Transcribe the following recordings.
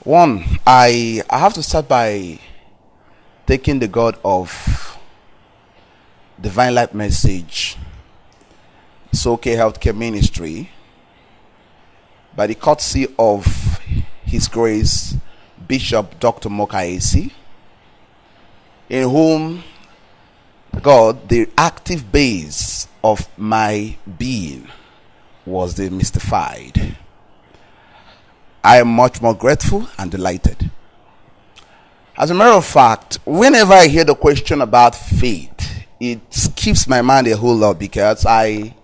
One, I have to start by taking the God of Divine Life Message Soke Healthcare Ministry by the courtesy of His Grace Bishop Dr. Mokaesi, in whom God, the active base of my being, was demystified. I am much more grateful and delighted. As a matter of fact, whenever I hear the question about faith, it skips my mind a whole lot, because I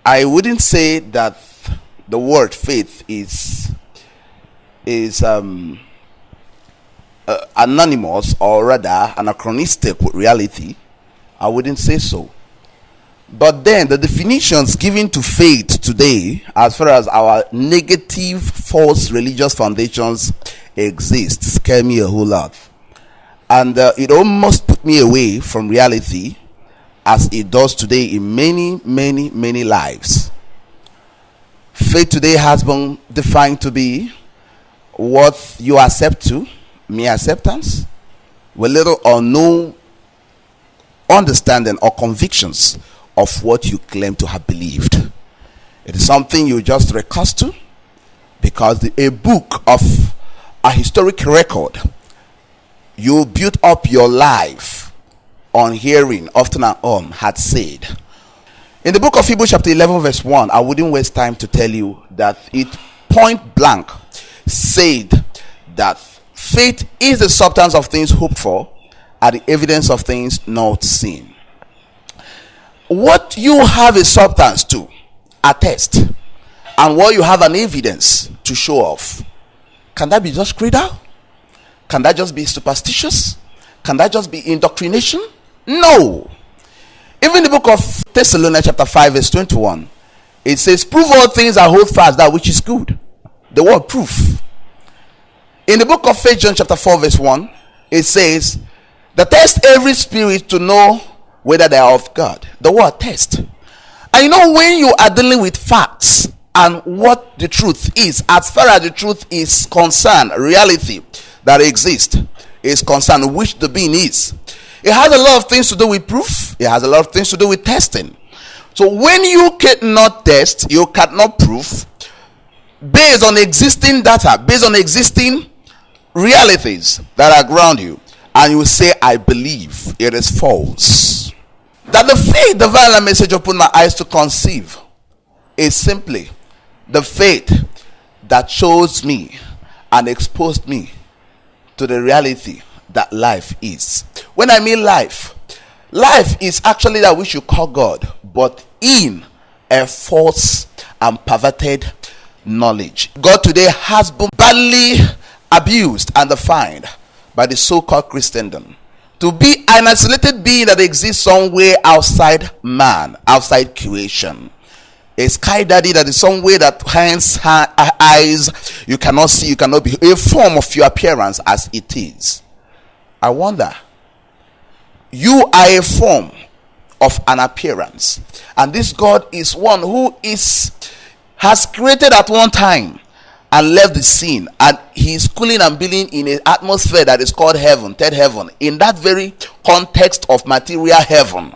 wouldn't say that the word faith is anonymous, or rather anachronistic with reality. I wouldn't say so. But then the definitions given to faith today, as far as our negative false religious foundations exist, scare me a whole lot. And it almost put me away from reality, as it does today in many lives. Faith today has been defined to be what you accept to, mere acceptance, with little or no understanding or convictions of what you claim to have believed. It is something you just recast to, because a book of a historic record you built up your life on hearing often and on had said. In the book of Hebrews chapter 11 verse 1, I wouldn't waste time to tell you that it point blank said that faith is the substance of things hoped for and the evidence of things not seen. What you have a substance to attest, and what you have an evidence to show off, can that be just creedal? Can that just be superstitious? Can that just be indoctrination? No. Even the book of Thessalonians chapter 5 verse 21, it says, prove all things and hold fast that which is good. The word proof. In the book of 1 John chapter 4 verse 1, it says, the test every spirit to know whether they are of God. The word test. And you know, when you are dealing with facts and what the truth is, as far as the truth is concerned, reality that exists is concerned, which the being is, it has a lot of things to do with proof. It has a lot of things to do with testing. So when you cannot test, you cannot prove, based on existing data, based on existing realities that are around you, and you say, I believe, it is false. That the faith the Divine Life Message opened my eyes to conceive is simply the faith that shows me and exposed me to the reality that life is. When I mean life is actually that which you call God, but in a false and perverted knowledge. God today has been badly abused and defined by the so-called Christendom to be an isolated being that exists somewhere outside man, outside creation. A sky daddy that is somewhere that hands eyes you cannot see, you cannot be, a form of your appearance as it is. I wonder, you are a form of an appearance, and this God is one who has created at one time and left the scene, and he is cooling and building in an atmosphere that is called heaven, third heaven. In that very context of material heaven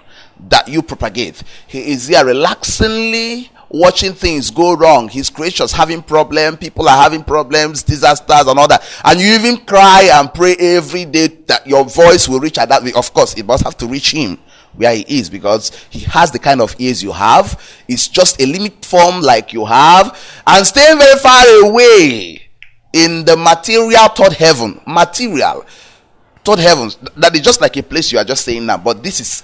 that you propagate, he is here relaxingly watching things go wrong. His creatures having problems, people are having problems, disasters and all that, and you even cry and pray every day that your voice will reach at that. Of course it must have to reach him where he is, because he has the kind of ears you have. It's just a limit form like you have, and staying very far away in the material third heaven. Material third heavens, that is just like a place you are just saying now, but this is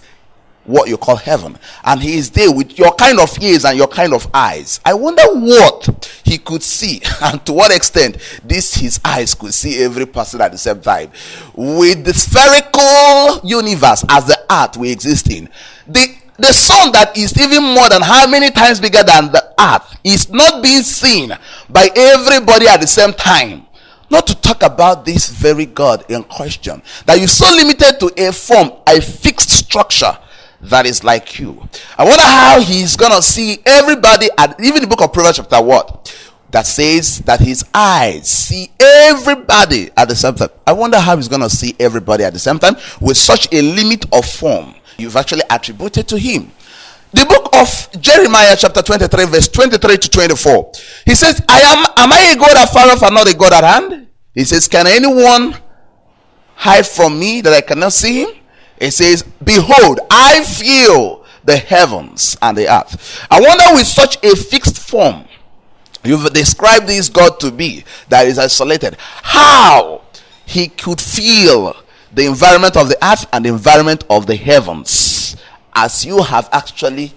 what you call heaven, and he is there with your kind of ears and your kind of eyes. I wonder what he could see, and to what extent his eyes could see every person at the same time. With the spherical universe as the earth we exist in, the sun that is even more than how many times bigger than the earth is not being seen by everybody at the same time. Not to talk about this very God in question, that you're so limited to a form, a fixed structure that is like you. I wonder how he's gonna see everybody at even the book of Proverbs chapter what? that says that his eyes see everybody at the same time. I wonder how he's going to see everybody at the same time with such a limit of form you've actually attributed to him. The book of Jeremiah chapter 23 verse 23 to 24. He says, am I a God afar off and not a God at hand? He says, can anyone hide from me that I cannot see him? It says, behold, I fill the heavens and the earth. I wonder, with such a fixed form you've described this God to be, that is isolated, how he could feel the environment of the earth and the environment of the heavens as you have actually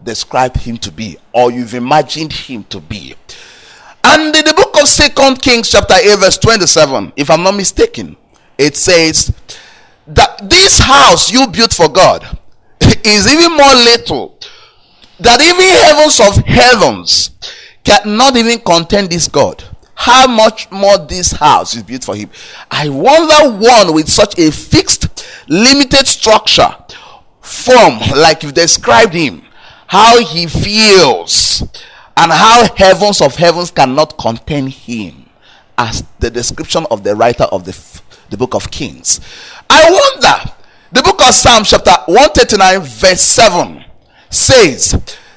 described him to be, or you've imagined him to be. And in the book of 2 Kings chapter 8 verse 27, if I'm not mistaken, it says that this house you built for God is even more little, that even heavens of heavens cannot even contain this God. How much more this house is built for him? I wonder, one with such a fixed, limited structure, form, like you've described him, how he feels, and how heavens of heavens cannot contain him, as the description of the writer of the book of Kings. I wonder, the book of Psalm chapter 139 verse 7 says,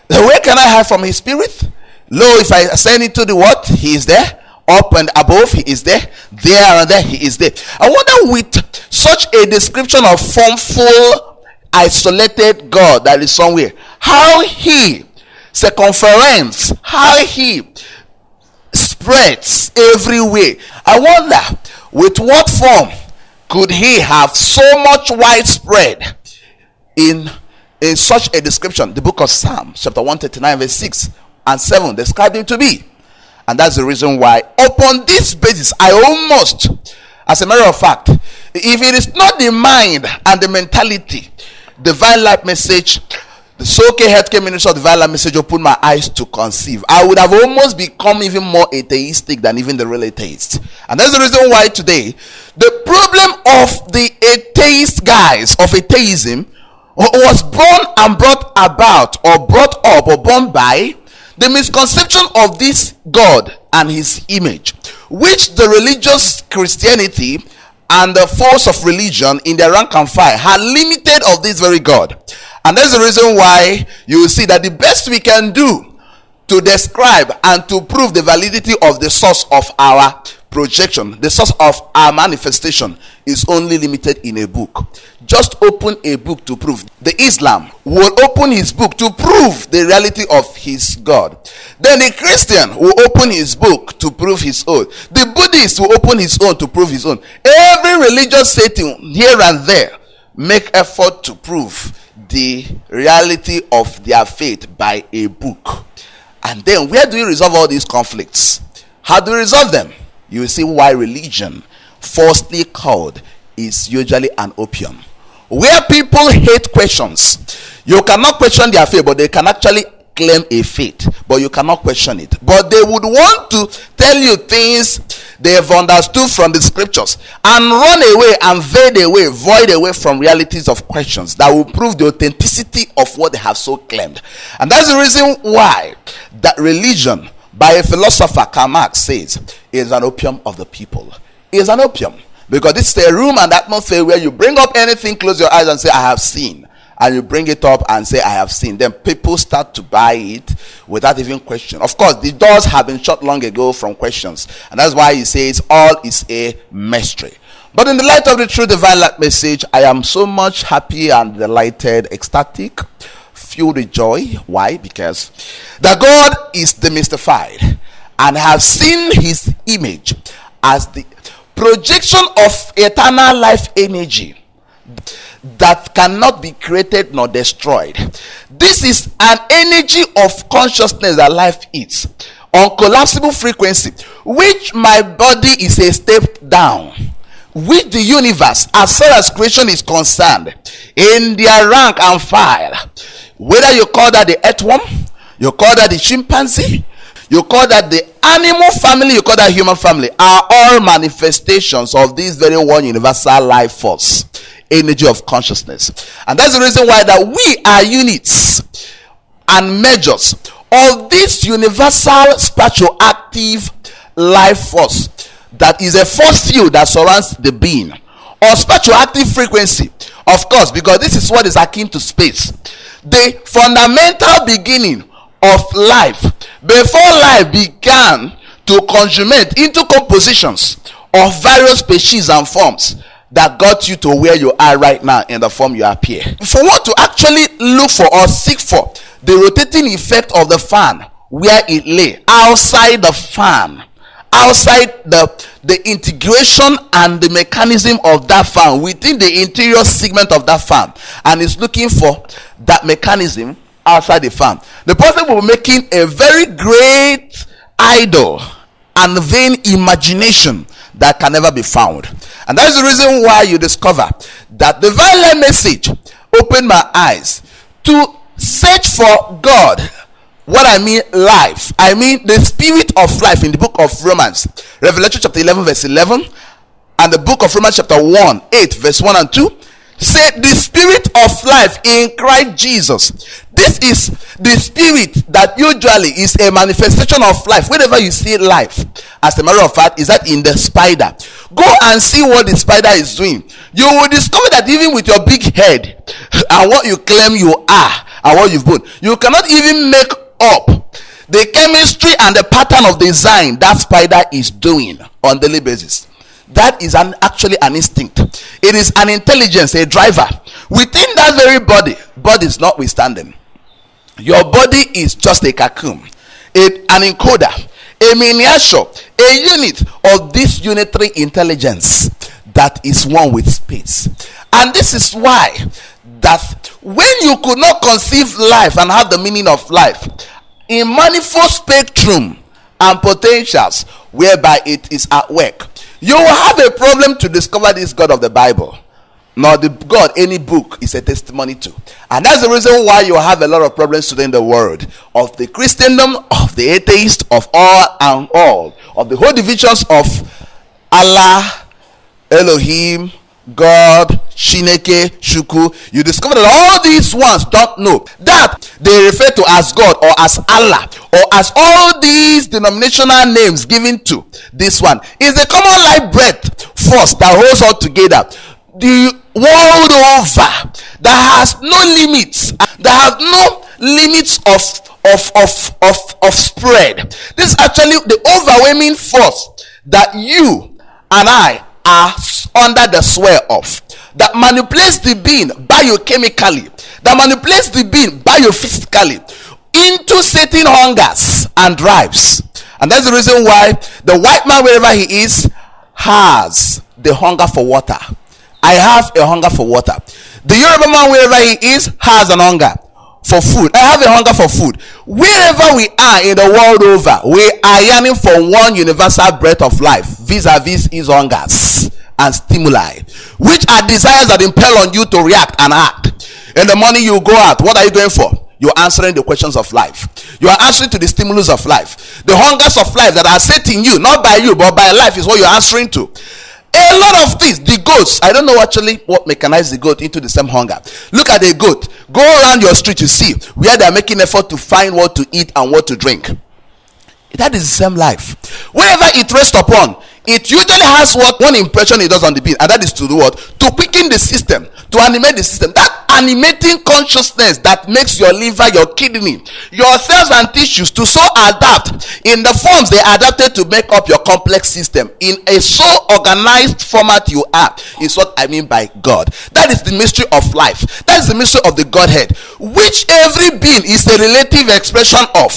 where can I hide from his spirit? Lo, if I ascend into the what? He is there. Up and above, he is there. There and there, he is there. I wonder, with such a description of formful, isolated God that is somewhere, how he circumference, how he spreads everywhere. I wonder, with what form could he have so much widespread in such a description? The book of Psalms chapter 139 verse 6 and 7 described him to be. And that's the reason why, upon this basis, I almost, as a matter of fact, if it is not the mind and the mentality, Divine Life Message, the Soke Healthcare Ministry of Divine Life Message opened my eyes to conceive, I would have almost become even more atheistic than even the real atheist. And that's the reason why today, the problem of the atheist guys of atheism was born and brought about, or brought up, or born by the misconception of this God and his image, which the religious Christianity and the force of religion in their rank and file had limited of this very God. And that's the reason why you will see that the best we can do to describe and to prove the validity of the source of our projection, the source of our manifestation, is only limited in a book. Just open a book to prove. The Islam will open his book to prove the reality of his God. Then the Christian will open his book to prove his own. The Buddhist will open his own to prove his own. Every religious setting here and there make effort to prove the reality of their faith by a book. And then where do we resolve all these conflicts? How do we resolve them? You will see why religion, falsely called, is usually an opium. Where people hate questions, you cannot question their faith, but they can actually claim a faith, but you cannot question it. But they would want to tell you things they have understood from the scriptures and run away and void away from realities of questions that will prove the authenticity of what they have so claimed. And that's the reason why that religion, by a philosopher, Karl Marx, says is an opium of the people. It is an opium because it's a room and atmosphere where you bring up anything, close your eyes and say, I have seen. And you bring it up and say, I have seen. Then people start to buy it without even question. Of course, the doors have been shut long ago from questions. And that's why he says all is a mystery. But in the light of the true Divine Life Message, I am so much happy and delighted, ecstatic, filled with joy. Why? Because the God is demystified and have seen his image as the projection of eternal life energy that cannot be created nor destroyed. This is an energy of consciousness that life is, uncollapsible frequency, which my body is a step down, which the universe, as far as creation is concerned, in their rank and file, whether you call that the earthworm, you call that the chimpanzee, you call that the animal family, you call that human family, are all manifestations of this very one universal life force, energy of consciousness. And that's the reason why that we are units and measures of this universal spatial active life force that is a force field that surrounds the being, or spatial active frequency, of course, because this is what is akin to space. The fundamental beginning of life, before life began to consummate into compositions of various species and forms that got you to where you are right now in the form you appear. For one to actually look for or seek for the rotating effect of the fan where it lay outside the fan, outside the integration and the mechanism of that fan within the interior segment of that fan, and is looking for that mechanism outside the fan, the person will be making a very great idol and vain imagination that can never be found. And that is the reason why you discover that the violent message opened my eyes to search for God. What I mean life, I mean the spirit of life in the book of Romans, Revelation chapter 11 verse 11, and the book of Romans chapter 1 8 verse 1 and 2 say the spirit of life in Christ Jesus. This is the spirit that usually is a manifestation of life. Whenever you see life, as a matter of fact, is that in the spider. Go and see what the spider is doing. You will discover that even with your big head and what you claim you are and what you've been, you cannot even make up the chemistry and the pattern of design that spider is doing on daily basis. That is actually an instinct. It is an intelligence, a driver within that very body is notwithstanding. Your body is just a cocoon, an encoder, a miniature, a unit of this unitary intelligence that is one with space. And this is why that when you could not conceive life and have the meaning of life in manifold spectrum and potentials whereby it is at work, you will have a problem to discover this God of the Bible. Nor the God any book is a testimony to. And that's the reason why you have a lot of problems today in the world of the Christendom, of the atheist, of all and all, of the whole divisions of Allah, Elohim, God, Shineke, Shuku. You discover that all these ones don't know that they refer to as God or as Allah or as all these denominational names given to this one is the common life breath force that holds all together the world over, that has no limits, that has no limits of spread. This is actually the overwhelming force that you and I are under the sway of, that manipulates the being biochemically, that manipulates the being biophysically into certain hungers and drives. And that's the reason why the white man, wherever he is, has the hunger for water. I have a hunger for water. The Yoruba man, wherever he is, has an hunger for food. I have a hunger for food. Wherever we are in the world over, we are yearning for one universal breath of life, vis-a-vis his hungers and stimuli, which are desires that impel on you to react and act. In the morning you go out, what are you going for? You're answering the questions of life. You are answering to the stimulus of life. The hungers of life that are set in you, not by you, but by life, is what you're answering to. A lot of things. The goats, I don't know actually what mechanized the goat into the same hunger. Look at the goat. Go around your street, you see where they are making effort to find what to eat and what to drink. That is the same life. Wherever it rests upon, it usually has what one impression it does on the being, and that is to do what? To quicken the system, to animate the system. That animating consciousness that makes your liver, your kidney, your cells and tissues to so adapt in the forms they adapted to make up your complex system in a so organized format you are, is what I mean by God. That is the mystery of life. That is the mystery of the Godhead, which every being is a relative expression of.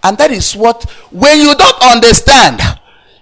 And that is what, when you don't understand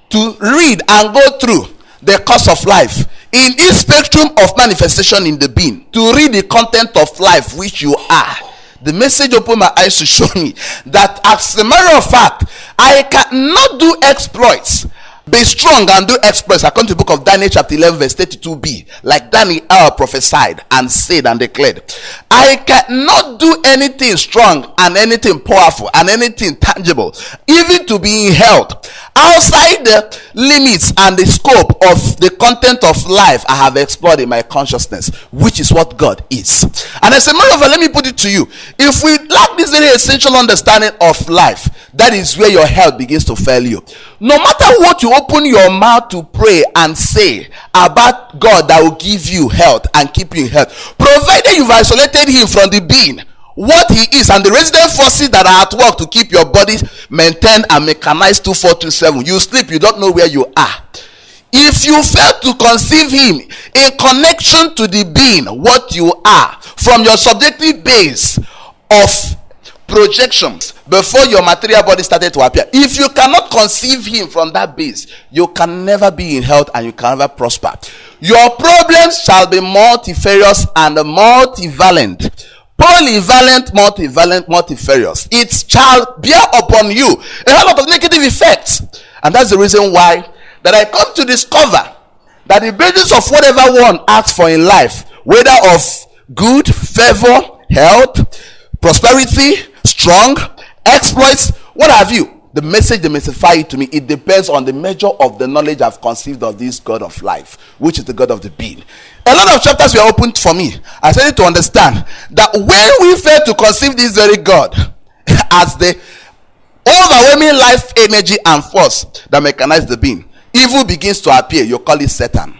to read and go through the course of life in each spectrum of manifestation in the being, to read the content of life which you are, the message opened my eyes to show me that, as a matter of fact, I cannot do exploits, be strong and do exploits, according to the book of Daniel chapter 11 verse 32b, like Daniel prophesied and said and declared. I cannot do anything strong and anything powerful and anything tangible, even to be held, outside the limits and the scope of the content of life I have explored in my consciousness, which is what God is. And as a matter of fact, let me put it to you, if we lack this very essential understanding of life, that is where your health begins to fail you. No matter what you open your mouth to pray and say about God that will give you health and keep you in health, provided you've isolated him from the being, what he is, and the resident forces that are at work to keep your body maintained and mechanized 24/7. You sleep, you don't know where you are. If you fail to conceive him in connection to the being, what you are, from your subjective base of projections before your material body started to appear, if you cannot conceive him from that base, you can never be in health and you can never prosper. Your problems shall be multifarious and multivalent. Polyvalent, multifarious. It shall bear upon you a whole lot of negative effects. And that's the reason why that I come to discover that the basis of whatever one asks for in life, whether of good, favor, health, prosperity, strong, exploits, what have you, the message they mystify it to me, it depends on the measure of the knowledge I've conceived of this God of life, which is the God of the being. A lot of chapters were opened for me. I started to understand that when we fail to conceive this very God as the overwhelming life energy and force that mechanizes the being, evil begins to appear. You call it Satan.